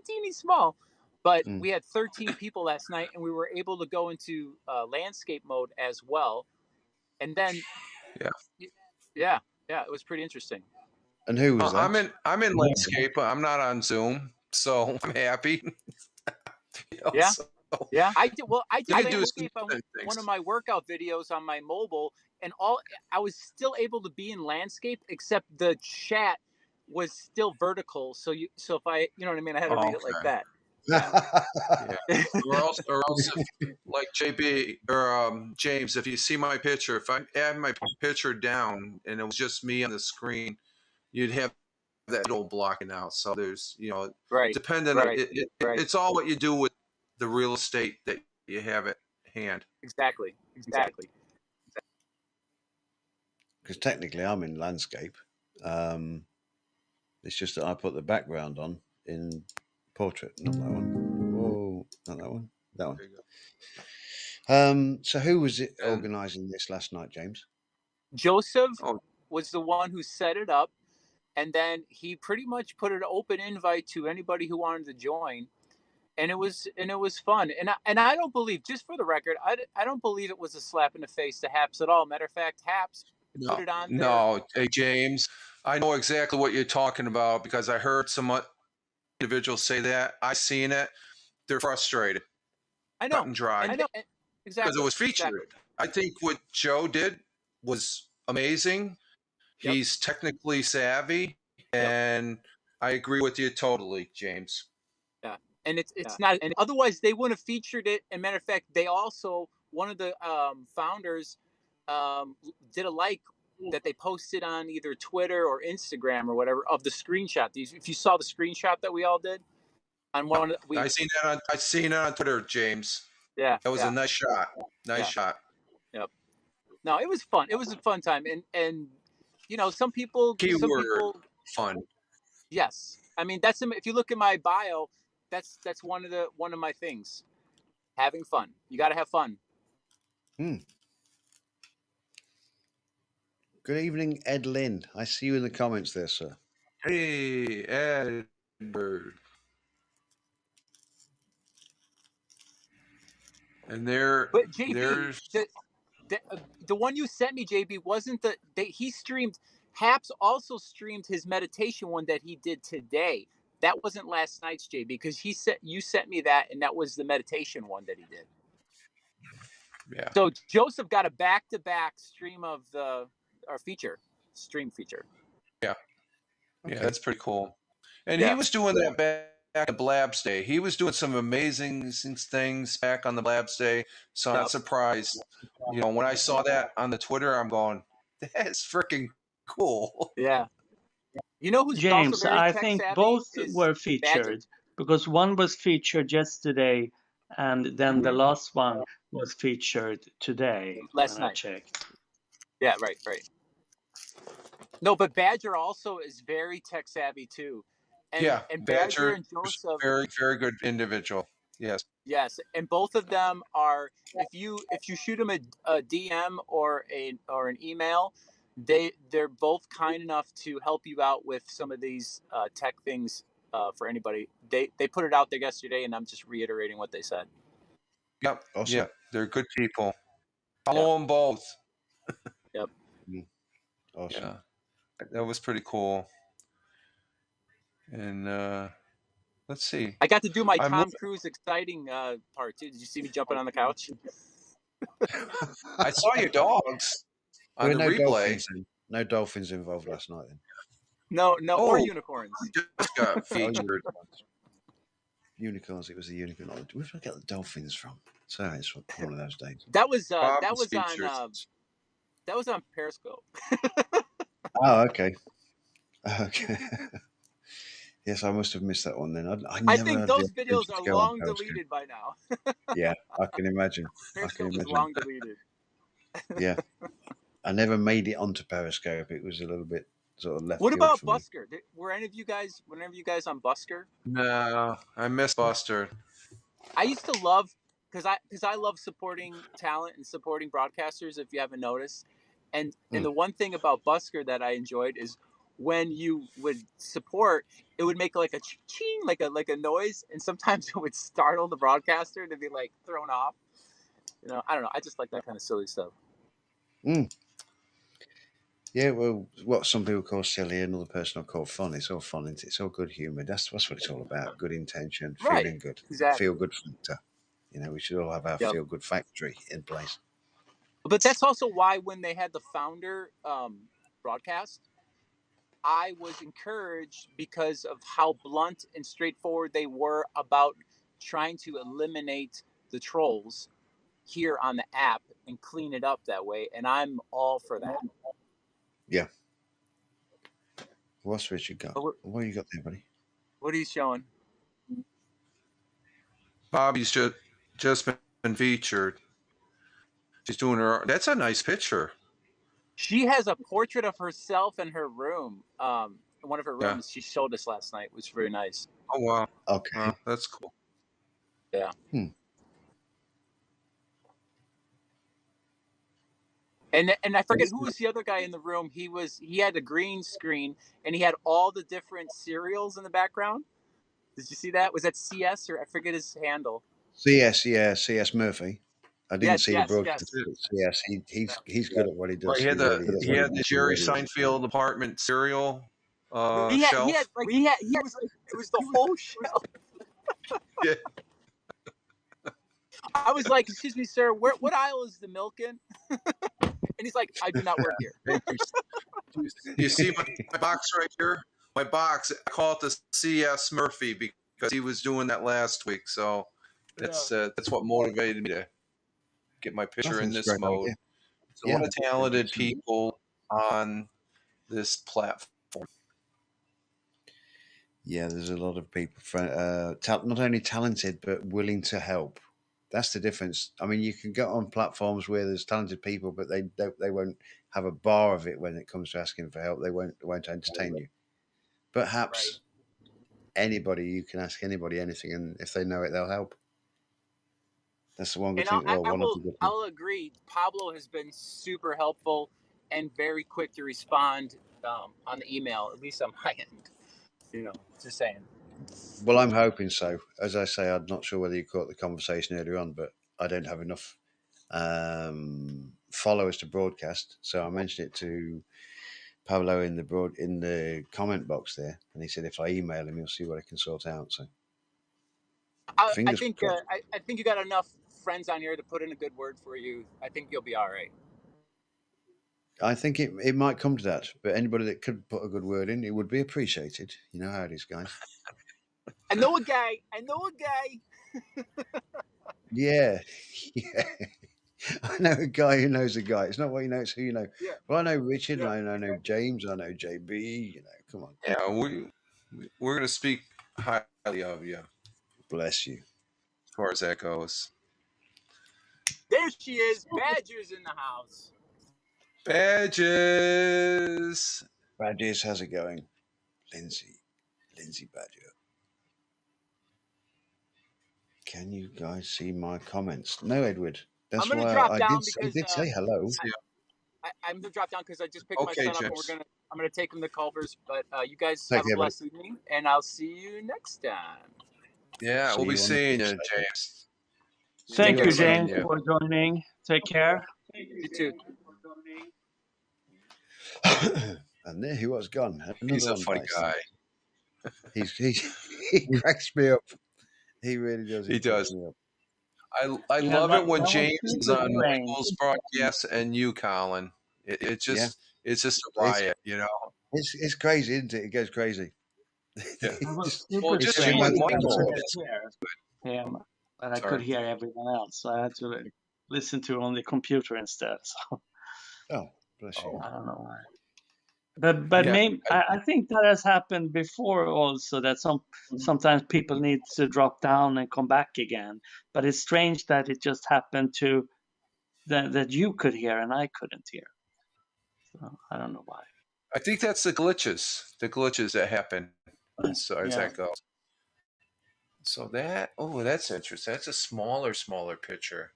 teeny small. But we had 13 people last night, and we were able to go into landscape mode as well. And then, yeah, it was pretty interesting. And who was that? I'm in landscape, but I'm not on Zoom, so I'm happy. Yeah. So, Yeah, I did. Well, I They did do landscape some on things. one of my workout videos on my mobile, and I was still able to be in landscape, except the chat was still vertical. So if I, you know what I mean, I had to read it like that. or else if, like JB or James, if you see my picture, if I add my picture down and it was just me on the screen, you'd have that little blocking out. So there's, Right. dependent. Right. It's all what you do with the real estate that you have at hand. Exactly. Because technically I'm in landscape. It's just that I put the background on in portrait, not that one. Oh, not that one. That one. There you go. So who was it organizing this last night, James? Joseph Oh. was the one who set it up, and then he pretty much put an open invite to anybody who wanted to join. And it was fun, and I don't believe, just for the record, I don't believe it was a slap in the face to Haps at all. Matter of fact, Haps put it on there. No, hey James, I know exactly what you're talking about because I heard some individuals say that. I seen it. They're frustrated. I know. Cut and dry. I know. Exactly. Because it was featured. Exactly. I think what Joe did was amazing. Yep. He's technically savvy, and I agree with you totally, James. Yeah, and it's not. And otherwise, they wouldn't have featured it. And matter of fact, they also, one of the founders did a like that they posted on either Twitter or Instagram or whatever of the screenshot. If you saw the screenshot that we all did on one, I seen it on Twitter, James. Yeah, that was a nice shot. Nice shot. Yep. No, it was fun. It was a fun time, and some people, Keyword fun. yes. I mean, if you look at my bio, that's one of my things. Having fun. You got to have fun. Good evening, Ed Lynn. I see you in the comments there, sir. Hey, Edward. And But JB, there's the one you sent me, JB, wasn't he streamed. Haps also streamed his meditation one that he did today. That wasn't last night's, JB, because you sent me that, and that was the meditation one that he did. yeah. So Joseph got a back-to-back stream of stream feature. Yeah. Okay. Yeah, that's pretty cool. And Yeah. he was doing that back at Blabs Day. He was doing some amazing things back on the Blabs Day. So I'm not surprised. When I saw that on the Twitter, I'm going, that's freaking cool. Yeah. You know who's James, also very I tech think savvy both is were Badger. featured because one was featured yesterday and then the last one was featured today Last when I night. checked. Yeah, right. No, but Badger also is very tech savvy too. And Badger and Joseph, very, very good individual. Yes. Yes, and both of them are. If you shoot them a DM or an email, they're both kind enough to help you out with some of these tech things for anybody. They put it out there yesterday, and I'm just reiterating what they said. Yep. Awesome. Yeah, they're good people. Follow them both. Yep. Awesome. Yeah, that was pretty cool. And let's see. I got to do my Tom Cruise exciting part too. Did you see me jumping on the couch? I saw your dogs on the replay. No dolphins involved last night then. No, or unicorns. Just got featured. Unicorns. It was the unicorn. Where did I get the dolphins from? So it's one of those days. That was featured. on Periscope. Oh, okay. Okay. Yes, I must have missed that one then. I think those videos are long deleted by now. Yeah, I can imagine. Periscope is long deleted. Yeah. I never made it onto Periscope. It was a little bit sort of left. What about Busker? Were any of you guys on Busker? No, I miss Buster. I used to love because I love supporting talent and supporting broadcasters. If you haven't noticed, and the one thing about Busker that I enjoyed is when you would support, it would make like a ching, like a noise, and sometimes it would startle the broadcaster to be like thrown off. I don't know. I just like that kind of silly stuff. Yeah, well, what some people call silly, another person will call fun. It's all fun. It's all good humor. That's what it's all about. Good intention, feeling good, exactly. Feel good factor. We should all have our feel good factory in place. But that's also why when they had the founder broadcast, I was encouraged because of how blunt and straightforward they were about trying to eliminate the trolls here on the app and clean it up that way. And I'm all for that. Yeah. What's Richard got? What you got there, buddy? What are you showing? Bobby's just been featured. She's doing her. That's a nice picture. She has a portrait of herself in her room. In one of her rooms, she showed us last night. It was very nice. Oh wow. Okay. That's cool. Yeah. And I forget who was the other guy in the room. He had a green screen and he had all the different cereals in the background. Did you see that? Was that CS or I forget his handle? CS, yeah, CS Murphy. I didn't see the broadcast. Yes. He's good at what he does. Right, he had the Jerry Seinfeld apartment cereal shelf. It was the whole shelf. Yeah. I was like, excuse me, sir, what aisle is the milk in? And he's like, I do not work here. You see my box right here? My box, I call it the CS Murphy because he was doing that last week. So that's what motivated me to get my picture in this mode. Idea. There's a lot of talented people on this platform. Yeah, there's a lot of people, not only talented, but willing to help. That's the difference. I mean, you can get on platforms where there's talented people, but they won't have a bar of it when it comes to asking for help. They won't entertain you. But perhaps anybody, you can ask anybody anything, and if they know it, they'll help. That's the one good And thing. Well, one of the good things. I'll agree. Pablo has been super helpful and very quick to respond on the email, at least on my end. You know, just saying. Well, I'm hoping so. As I say, I'm not sure whether you caught the conversation earlier on, but I don't have enough followers to broadcast, so I mentioned it to Pablo in the comment box there, and he said if I email him, he'll see what I can sort out. So I fingers think crossed. I think you got enough friends on here to put in a good word for you. I think you'll be all right. I think it might come to that, but anybody that could put a good word in, it would be appreciated. You know how it is, guys. I know a guy. Yeah, yeah. I know a guy who knows a guy. It's not what you know; it's who you know. Yeah. Well, I know Richard, Yeah. and I know James, I know JB. You know, come on, Yeah, we're going to speak highly of you bless you. as far as that goes. There she is. Badger's in the house. Badges. Badges, how's it going, Lindsay Badger? Can you guys see my comments? No, Edward. That's I'm gonna why drop I down did. I because did say hello. I'm gonna drop down because I just picked Okay, my son up and James. I'm gonna take him to Culver's. But you guys Take have a care, buddy. blessed evening, and I'll see you next time. Yeah, See we'll be you on the seeing you, flip side. James. Thank Good you, seeing James, you. for joining. Take care. You too. And there he was gone. Another He's a one funny dies. guy. He cracks me up. He really does. He cracks does. me up. I Yeah, love it when that was James is super on strange. Michael's broadcast and you, Colin. It's just a riot, you know. It's crazy, isn't it? It goes crazy. Yeah. That was Just, super Well, it's just two you strange. and months I down Michael. couldn't south. hear him, but I could Sorry. hear everyone else. So I had to listen on the computer instead. So Oh, bless you. I don't know why. But Yeah. maybe I think that has happened before also, that sometimes people need to drop down and come back again. But it's strange that it just happened to that you could hear and I couldn't hear. So I don't know why. I think that's the glitches that happen as that goes. So that's interesting. That's a smaller picture.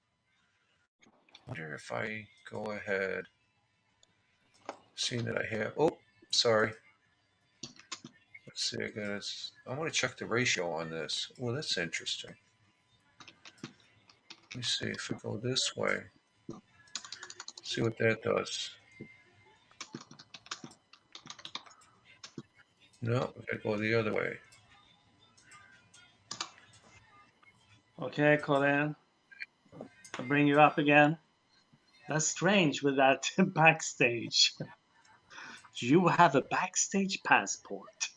I wonder if I go ahead, seeing that I have. Oh, sorry. Let's see. I want to check the ratio on this. Well, that's interesting. Let me see if we go this way. See what that does. No, we gotta go the other way. Okay, Colin, I'll bring you up again. That's strange with that backstage. You have a backstage passport,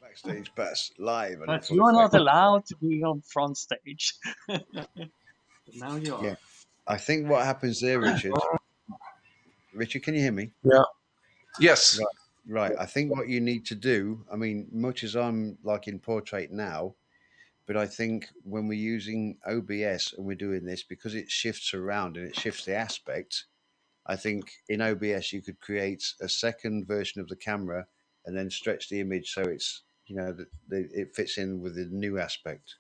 Backstage pass live and in but full you're not effect. allowed to be on front stage. Now you are. Yeah. I think what happens there, Richard. Richard, can you hear me? Yeah. Yes. Right. I think what you need to do, I mean, much as I'm like in portrait now, but I think when we're using OBS and we're doing this, because it shifts around and it shifts the aspect, I think in OBS you could create a second version of the camera and then stretch the image so it's, it fits in with the new aspect.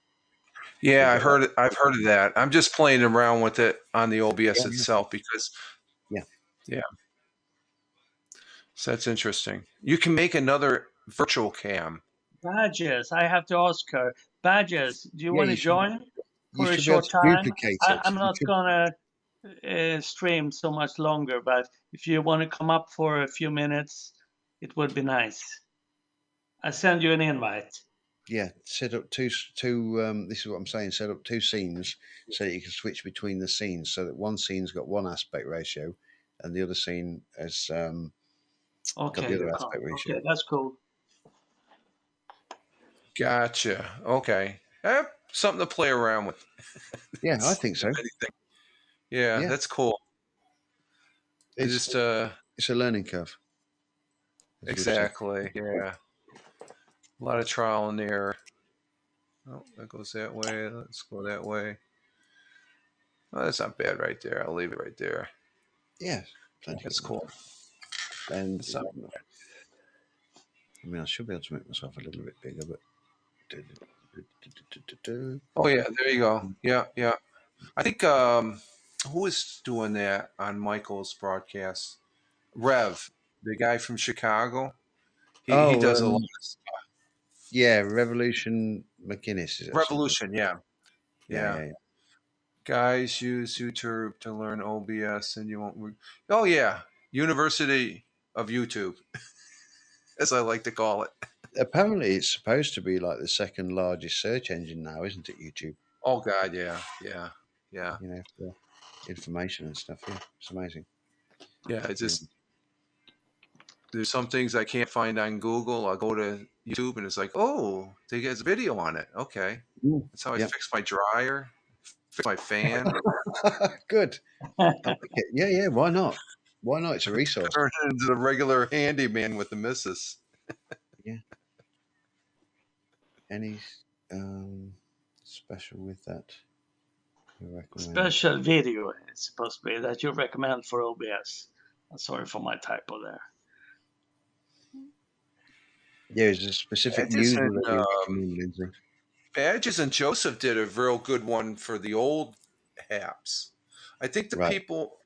Yeah, So I've heard of that. I'm just playing around with it on the OBS itself because. Yeah. So that's interesting. You can make another virtual cam. Badges, I have to ask her. Badges, do you want to you should, join you for a should be able short to time? duplicate it. I'm not gonna stream so much longer, but if you want to come up for a few minutes, it would be nice. I send you an invite. Yeah, set up two. This is what I'm saying. Set up two scenes so that you can switch between the scenes, so that one scene's got one aspect ratio, and the other scene has got the other aspect ratio. Okay, that's cool. Gotcha. Okay. Something to play around with. Yeah, I think so. Yeah, that's cool. It's a learning curve. Exactly. Yeah. A lot of trial and error. Oh, that goes that way. Let's go that way. Oh, that's not bad right there. I'll leave it right there. Yeah, plenty. It's of cool. And So, I mean, I should be able to make myself a little bit bigger, but. oh yeah, there you go. Yeah, yeah. I think who is doing that on Michael's broadcast? Rev, the guy from Chicago. He Oh, does a lot of yeah, Revolution McInnes is it or something? Revolution. Yeah, Yeah, yeah. yeah, yeah. Guys use YouTube to learn OBS, and you won't. Oh yeah, University of YouTube, as I like to call it. Apparently, it's supposed to be like the second largest search engine now, isn't it? YouTube. Oh God, yeah, yeah, yeah, You know, for information and stuff. Yeah, it's amazing. yeah. It's just there's some things I can't find on Google. I'll go to YouTube, and it's like, oh, they get a video on it. Okay, that's how I Yeah. fix my dryer, fix my fan. Good. I like it. Yeah, yeah. Why not? Why not? It's a resource. Turn it into the regular handyman with the missus. Yeah. Any special with that? You recommend? Special video is supposed to be that you recommend for OBS. I'm sorry for my typo there. Yeah, is there a specific Badges user and, that you recommend, Lindsay? Badges and Joseph did a real good one for the old apps. I think the Right. people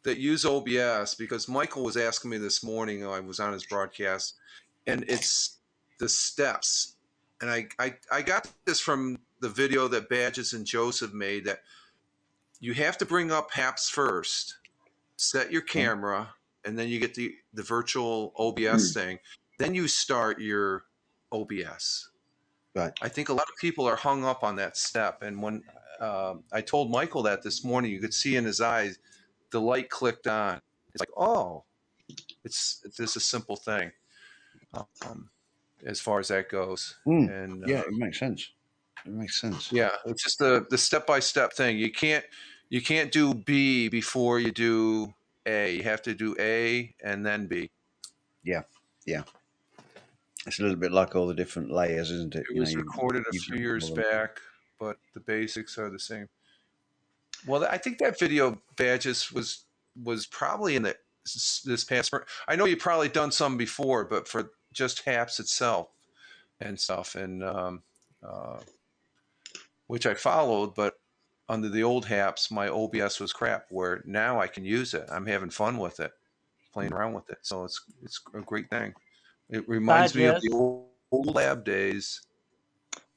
that use OBS, because Michael was asking me this morning, I was on his broadcast, and it's the steps. And I got this from the video that Badges and Joseph made, that you have to bring up apps first, set your camera, and then you get the virtual OBS thing. Then you start your OBS. Right. I think a lot of people are hung up on that step. And when I told Michael that this morning, you could see in his eyes, the light clicked on. It's like, oh, it's a simple thing as far as that goes. And Yeah, it makes sense. It makes sense. yeah, it's just the step-by-step thing. You can't do B before you do A. You have to do A and then B. Yeah, yeah. It's a little bit like all the different layers, isn't it? It was recorded a few years back, but the basics are the same. Well, I think that video, Badges, was probably in this past spring. I know you've probably done some before, but for just HAPS itself and stuff, and which I followed, but under the old HAPS, my OBS was crap. Where now I can use it. I'm having fun with it, playing around with it. So it's a great thing. It reminds me of the old lab days.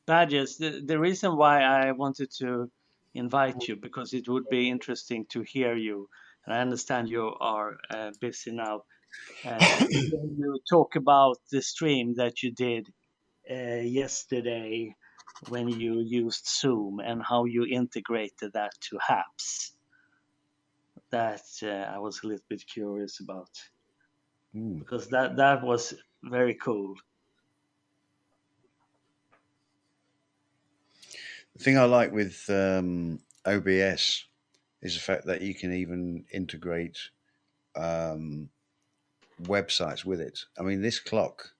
Badges, the reason why I wanted to invite you, because it would be interesting to hear you, and I understand you are busy now. You talk about the stream that you did yesterday when you used Zoom and how you integrated that to HAPS. That I was a little bit curious about, because that was very cool. The thing I like with OBS is the fact that you can even integrate websites with it. I mean, this clock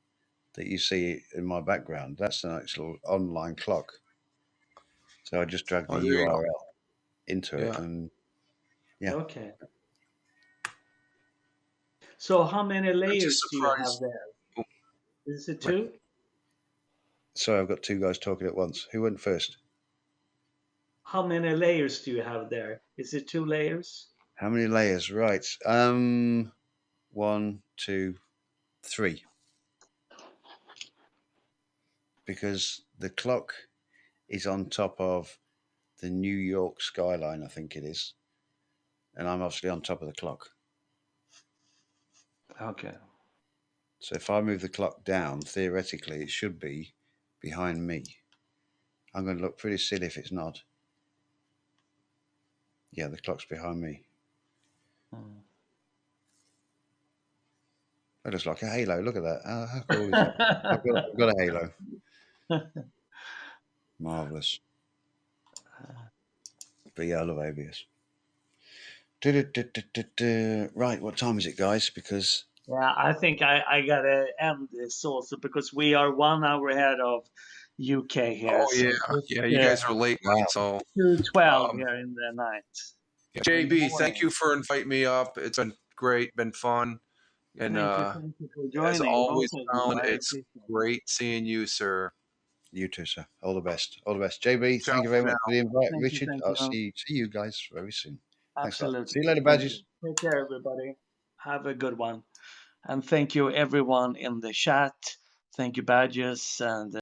that you see in my background, that's an actual online clock. So I just dragged the URL into it, and yeah. Okay. So how many layers do you have there? Is it 2? Sorry, I've got two guys talking at once. Who went first? How many layers do you have there? Is it 2 layers? How many layers? Right. 1, 2, 3. Because the clock is on top of the New York skyline, I think it is. And I'm obviously on top of the clock. Okay. So if I move the clock down, theoretically, it should be behind me. I'm going to look pretty silly if it's not. Yeah, the clock's behind me. That looks like a halo. Look at that. Oh, how cool is that? I've got a halo. Marvellous. But yeah, I love OBS. Right, what time is it, guys? Because yeah, I think I gotta end this also, because we are 1 hour ahead of UK here. Oh yeah, yeah. You guys are late, so 2:12 here in the night. JB, thank you for inviting me up. It's been great, been fun. And Thank you for as joining. always, Both of you. Alan, I it's appreciate it. great seeing you, sir. You too, sir. All the best. All the best. JB, Ciao thank you very for much now. for the invite. Thank you. Richard, Thank I'll you. see you guys very soon. Thanks a lot. Absolutely. See you later, Thank badges. you. Take care, everybody. Have a good one. And thank you, everyone in the chat. Thank you, Badges and